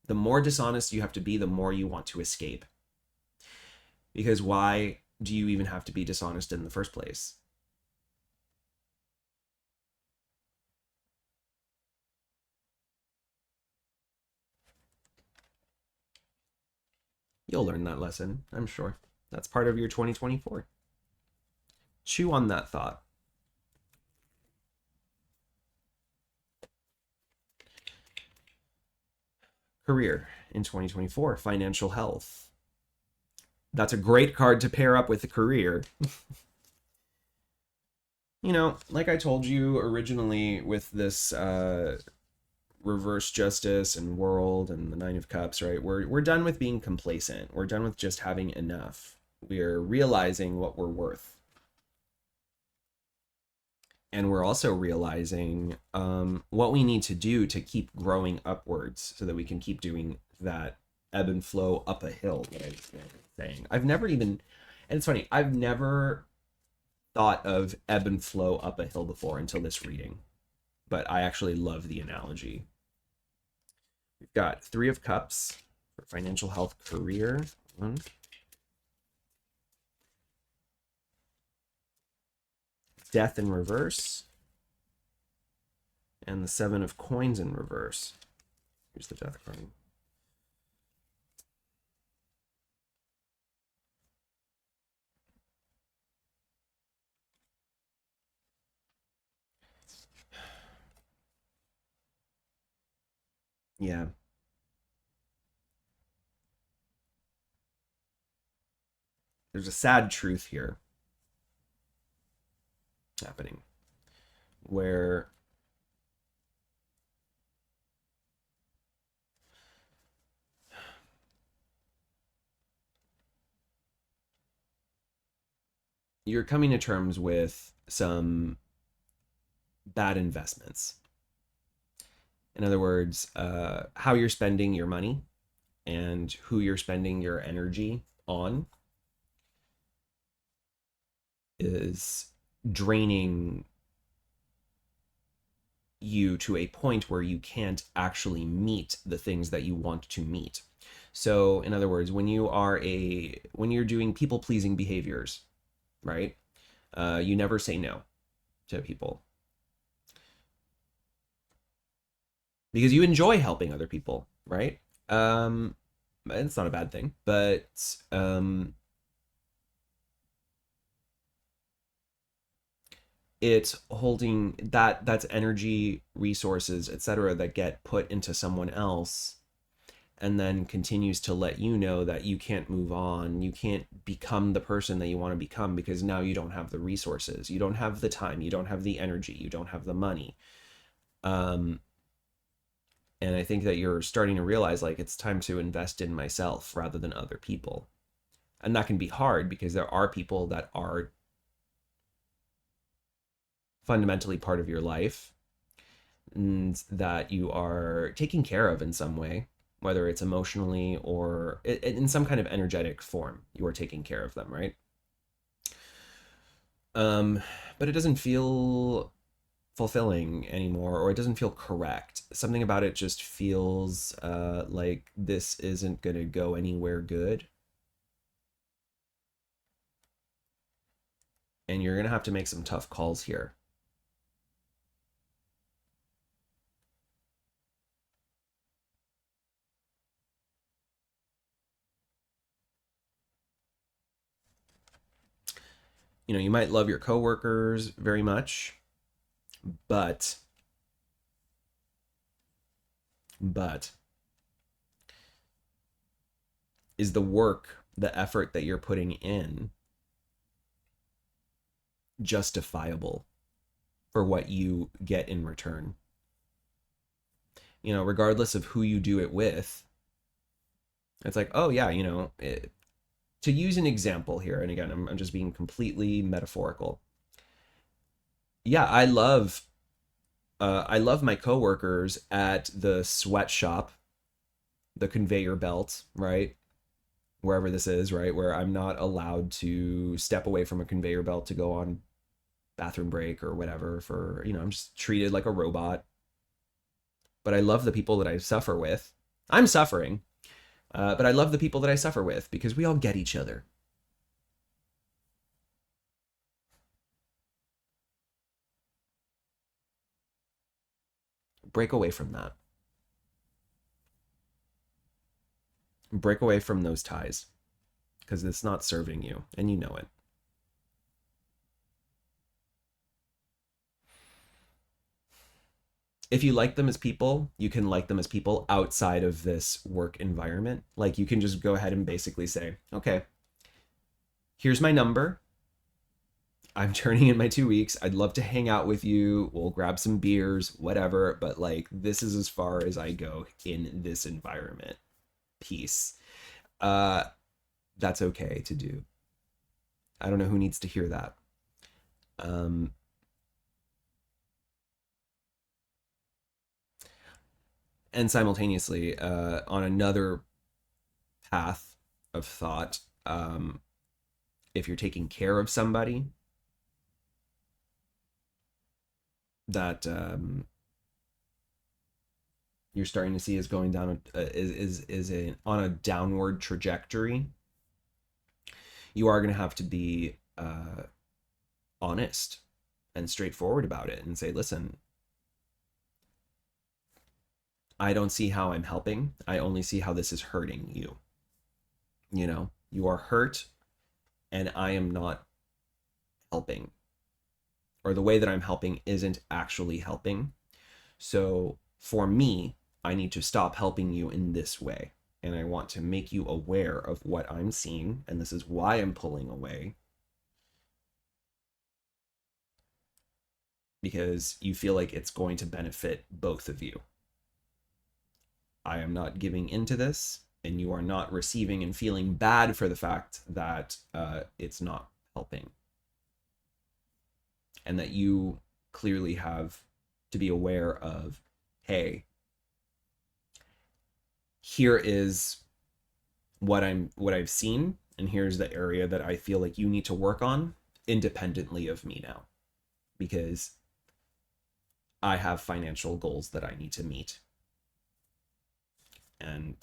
S1: The more dishonest you have to be, the more you want to escape. Because why do you even have to be dishonest in the first place? You'll learn that lesson, I'm sure. That's part of your 2024. Chew on that thought. Career in 2024, financial health. That's a great card to pair up with the career. You know, like I told you originally with this reverse justice and world and the Nine of Cups, right? We're done with being complacent. We're done with just having enough. We're realizing what we're worth. And we're also realizing what we need to do to keep growing upwards so that we can keep doing that ebb and flow up a hill that I was saying. I've never even, and it's funny, I've never thought of ebb and flow up a hill before until this reading, but I actually love the analogy. We've got Three of Cups for financial health, career. One. Death in reverse. And the Seven of Coins in reverse. Here's the Death card. Yeah. There's a sad truth here happening where you're coming to terms with some bad investments. In other words, how you're spending your money and who you're spending your energy on is draining you to a point where you can't actually meet the things that you want to meet. So, in other words, when you're doing people pleasing behaviors, right? You never say no to people because you enjoy helping other people, right? It's not a bad thing, but it's holding that's energy, resources, etc., that get put into someone else and then continues to let you know that you can't move on. You can't become the person that you want to become because now you don't have the resources. You don't have the time. You don't have the energy. You don't have the money. Um, and I think that you're starting to realize like it's time to invest in myself rather than other people. And that can be hard because there are people that are fundamentally part of your life and that you are taking care of in some way, whether it's emotionally or in some kind of energetic form. You are taking care of them, right? um but it doesn't feel fulfilling anymore, or it doesn't feel correct. Something about it just feels like this isn't going to go anywhere good, and you're going to have to make some tough calls here. You know, you might love your coworkers very much, but but is the work, the effort that you're putting in justifiable for what you get in return? You know, regardless of who you do it with, it's like, oh yeah, you know, to use an example here, and again, I'm just being completely metaphorical. Yeah, I love my coworkers at the sweatshop, the conveyor belt, right? Wherever this is, right? Where I'm not allowed to step away from a conveyor belt to go on bathroom break or whatever for, you know, I'm just treated like a robot. But I love the people that I suffer with. I'm suffering, but I love the people that I suffer with because we all get each other. Break away from that. Break away from those ties because it's not serving you and you know it. If you like them as people, you can like them as people outside of this work environment. Like you can just go ahead and basically say, okay, here's my number. I'm turning in my 2 weeks. I'd love to hang out with you. We'll grab some beers, whatever. But like, this is as far as I go in this environment. Peace. Uh, that's okay to do. I don't know who needs to hear that. Um, and simultaneously, on another path of thought, if you're taking care of somebody that you're starting to see is going down on a downward trajectory, you are going to have to be honest and straightforward about it and say, listen, I don't see how I'm helping. I only see how this is hurting you. You know, you are hurt and I am not helping, or the way that I'm helping isn't actually helping. So for me, I need to stop helping you in this way. And I want to make you aware of what I'm seeing. And this is why I'm pulling away. Because you feel like it's going to benefit both of you. I am not giving into this, and you are not receiving and feeling bad for the fact that it's not helping. And that you clearly have to be aware of, hey, here is what I've seen, and here's the area that I feel like you need to work on independently of me now, because I have financial goals that I need to meet. And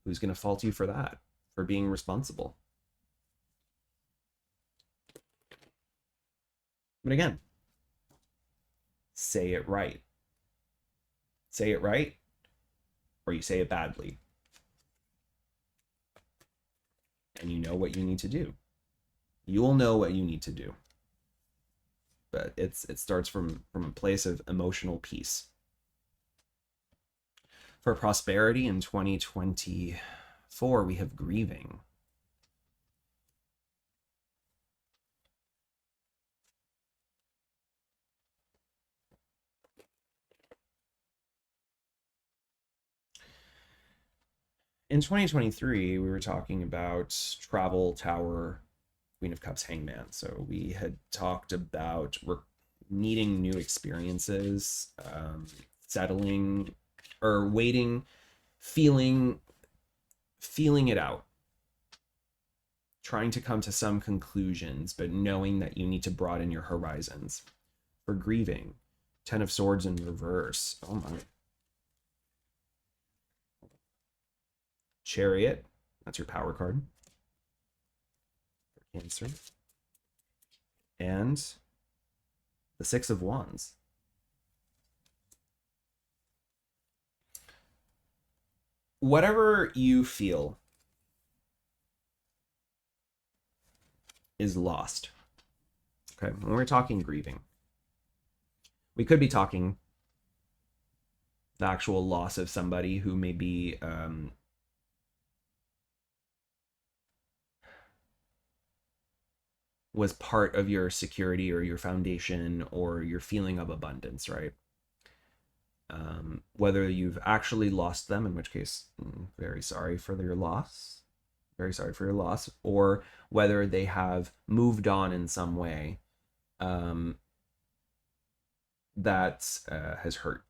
S1: who's going to fault you for that, for being responsible? But again, say it right. Say it right, or you say it badly. And you know what you need to do. You'll know what you need to do. But it starts from a place of emotional peace. For prosperity in 2024, we have grieving. In 2023, we were talking about travel, tower, Queen of Cups, hangman. So we had talked about needing new experiences, settling or waiting, feeling it out, trying to come to some conclusions, but knowing that you need to broaden your horizons. For grieving, Ten of Swords in reverse. Oh my. Chariot, that's your power card for Cancer. And the Six of Wands. Whatever you feel is lost. Okay, when we're talking grieving, we could be talking the actual loss of somebody who may be was part of your security or your foundation or your feeling of abundance, right? Whether you've actually lost them, in which case, very sorry for your loss, very sorry for your loss, or whether they have moved on in some way that has hurt.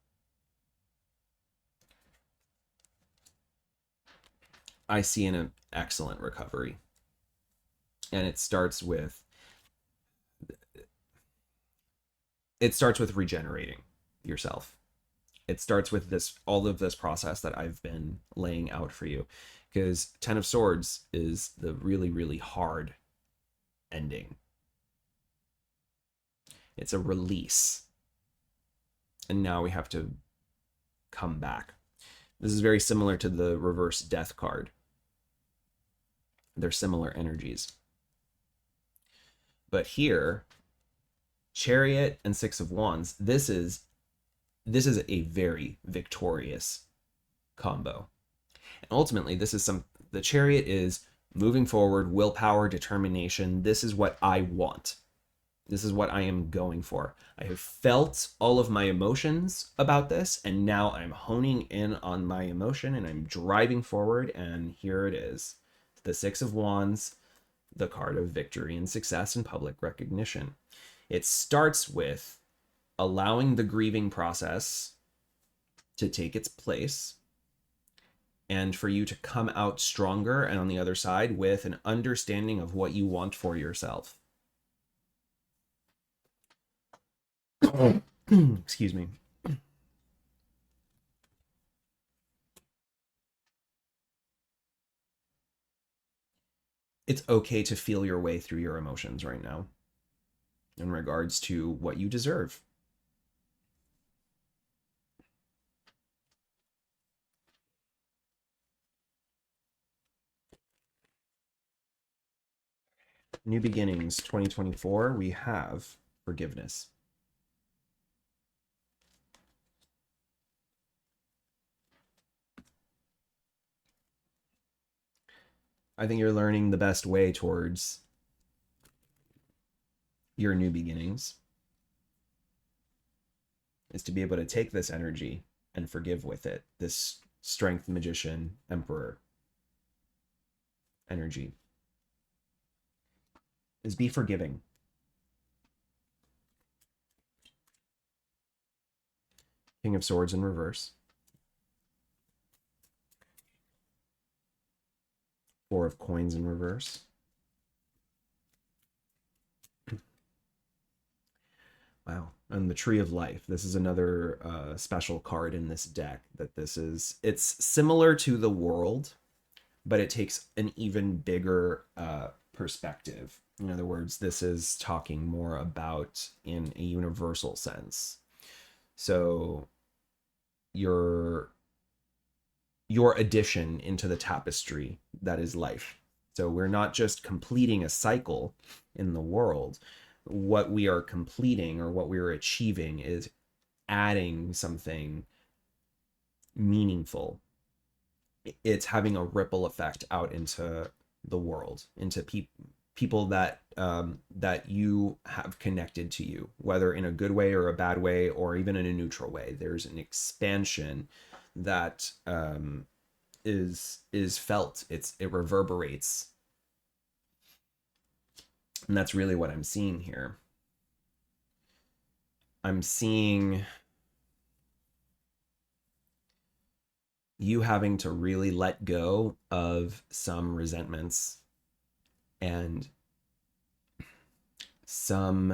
S1: I see an excellent recovery, and it starts with regenerating yourself. It starts with all of this process that I've been laying out for you, because Ten of Swords is the really, really hard ending. It's a release, and now we have to come back. This is very similar to the reverse death card. They're similar energies. But here, Chariot and Six of Wands, this is a very victorious combo. And ultimately, the Chariot is moving forward, willpower, determination. This is what I want. This is what I am going for. I have felt all of my emotions about this, and now I'm honing in on my emotion and I'm driving forward, and here it is. The Six of Wands, the card of victory and success and public recognition. It starts with allowing the grieving process to take its place and for you to come out stronger and on the other side with an understanding of what you want for yourself. Excuse me. It's okay to feel your way through your emotions right now in regards to what you deserve. New beginnings 2024, we have forgiveness. I think you're learning the best way towards your new beginnings is to be able to take this energy and forgive with it. This strength, magician, emperor energy is be forgiving. King of Swords in reverse. Four of Coins in reverse. Wow. And the Tree of Life. This is another special card in this deck that it's similar to the World, but it takes an even bigger perspective. In other words, this is talking more about in a universal sense. So your addition into the tapestry that is life. So we're not just completing a cycle in the world. What we are completing or what we are achieving is adding something meaningful. It's having a ripple effect out into the world, into people that that you have connected to you, whether in a good way or a bad way or even in a neutral way. There's an expansion that is felt. It reverberates, and that's really what I'm seeing here. I'm seeing you having to really let go of some resentments and something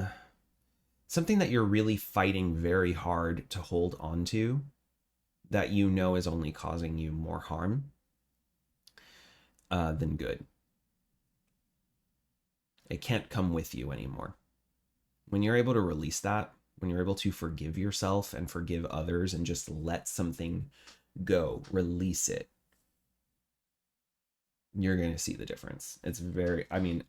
S1: that you're really fighting very hard to hold on to that you know is only causing you more harm than good. It can't come with you anymore. When you're able to release that, when you're able to forgive yourself and forgive others and just let something go, release it, you're going to see the difference. It's very, I mean,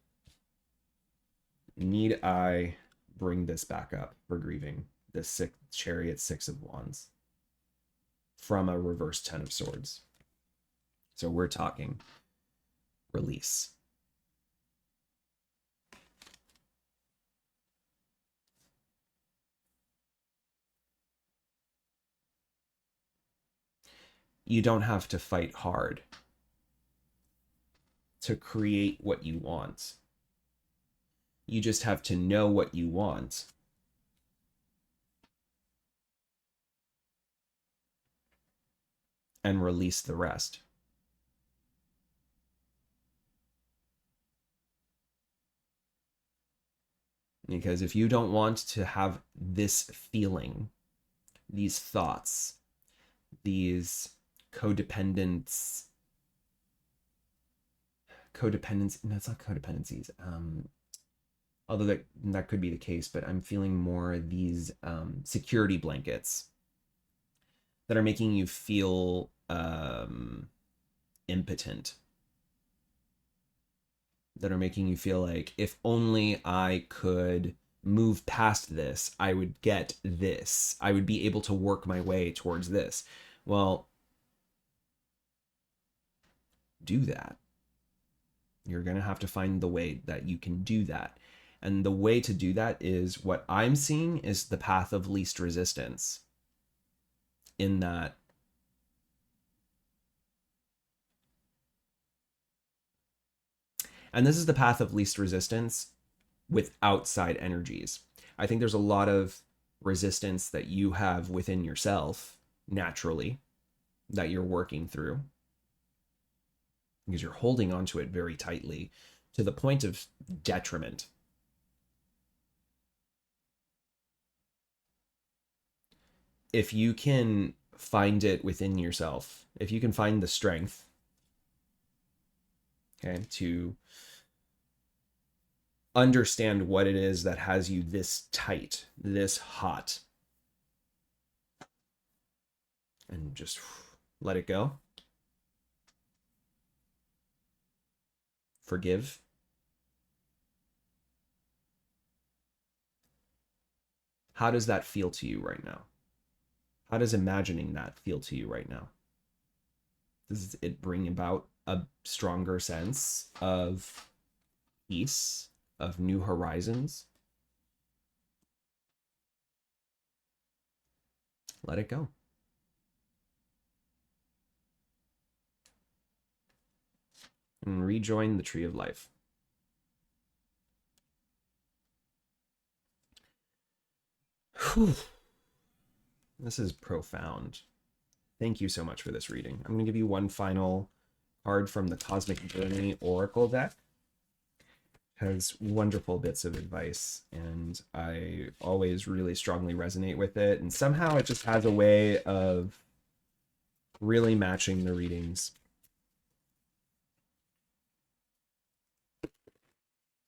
S1: need I bring this back up for grieving? The Chariot, Six of Wands from a reverse Ten of Swords. So we're talking release. You don't have to fight hard to create what you want. You just have to know what you want and release the rest. Because if you don't want to have this feeling, these thoughts, these codependence, that's not codependencies. Although that could be the case, but I'm feeling more these security blankets that are making you feel impotent, that are making you feel like if only I could move past this, I would get this. I would be able to work my way towards this. Well, do that. You're going to have to find the way that you can do that. And the way to do that is what I'm seeing is the path of least resistance. In that, and this is the path of least resistance with outside energies. I think there's a lot of resistance that you have within yourself naturally that you're working through because you're holding onto it very tightly to the point of detriment. If you can find it within yourself, if you can find the strength, okay, to understand what it is that has you this tight, this hot, and just let it go. Forgive. How does that feel to you right now? How does imagining that feel to you right now? Does it bring about a stronger sense of peace, of new horizons? Let it go. And rejoin the tree of life. Whew. This is profound. Thank you so much for this reading. I'm going to give you one final card from the Cosmic Journey Oracle deck. It has wonderful bits of advice, and I always really strongly resonate with it. And somehow it just has a way of really matching the readings.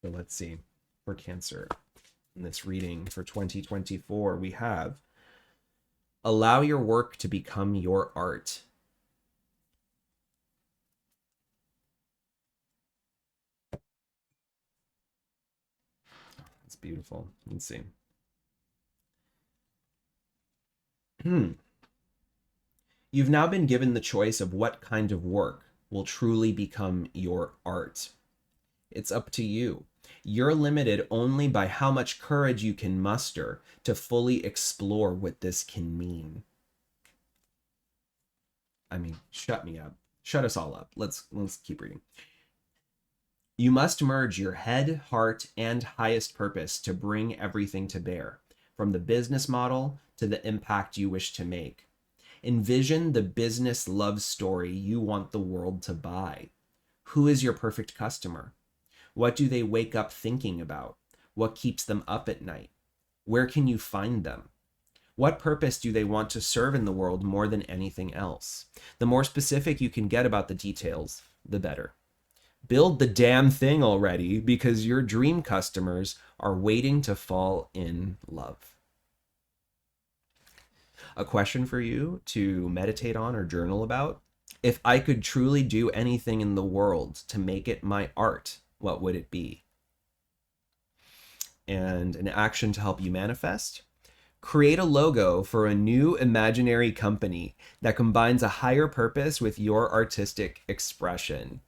S1: So let's see. For Cancer, in this reading for 2024, we have allow your work to become your art. It's beautiful. Let's see. You've now been given the choice of what kind of work will truly become your art. It's up to you. You're limited only by how much courage you can muster to fully explore what this can mean. I mean, shut me up. Shut us all up. Let's keep reading. You must merge your head, heart, and highest purpose to bring everything to bear, from the business model to the impact you wish to make. Envision the business love story you want the world to buy. Who is your perfect customer? What do they wake up thinking about? What keeps them up at night? Where can you find them? What purpose do they want to serve in the world more than anything else? The more specific you can get about the details, the better. Build the damn thing already, because your dream customers are waiting to fall in love. A question for you to meditate on or journal about. If I could truly do anything in the world to make it my art, what would it be? And an action to help you manifest. Create a logo for a new imaginary company that combines a higher purpose with your artistic expression.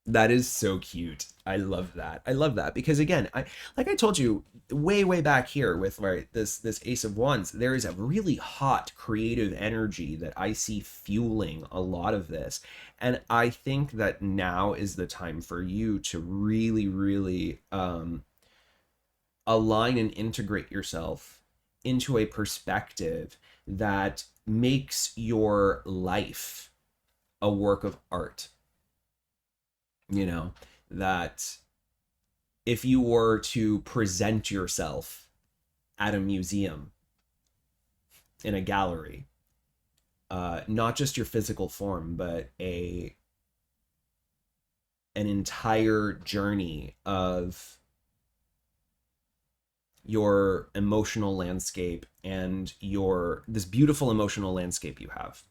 S1: That is so cute. I love that. I love that because again, like I told you way back here with this Ace of Wands, there is a really hot creative energy that I see fueling a lot of this. And I think that now is the time for you to really align and integrate yourself into a perspective that makes your life a work of art. You know, that if you were to present yourself at a museum, in a gallery, not just your physical form, but an entire journey of your emotional landscape and this beautiful emotional landscape you have.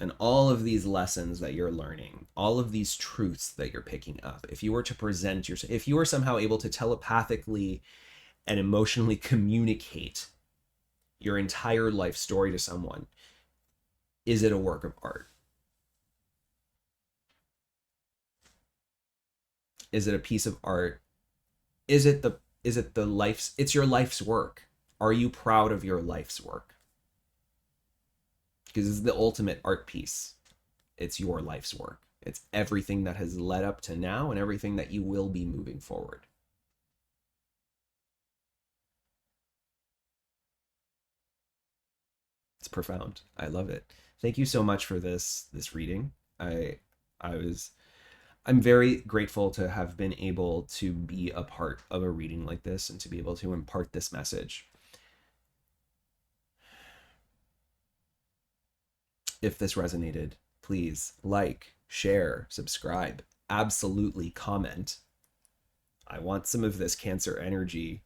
S1: And all of these lessons that you're learning, all of these truths that you're picking up, if you were to present yourself, if you were somehow able to telepathically and emotionally communicate your entire life story to someone, is it a work of art? Is it a piece of art? Is it the life's it's your life's work? Are you proud of your life's work? Because it's the ultimate art piece. It's your life's work. It's everything that has led up to now and everything that you will be moving forward. It's profound. I love it. Thank you so much for this reading. I was I'm very grateful to have been able to be a part of a reading like this and to be able to impart this message. If this resonated, please like, share, subscribe, absolutely comment. I want some of this Cancer energy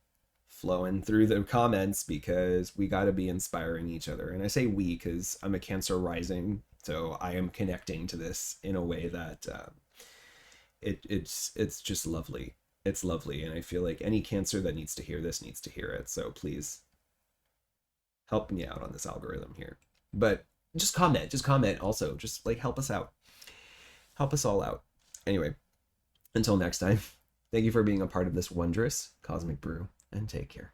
S1: flowing through the comments because we got to be inspiring each other. And I say we because I'm a Cancer rising, so I am connecting to this in a way that it's just lovely. It's lovely, and I feel like any Cancer that needs to hear this needs to hear it. So please help me out on this algorithm here. But just comment also, just like help us out, help us all out. Anyway, until next time, thank you for being a part of this wondrous cosmic brew, and take care.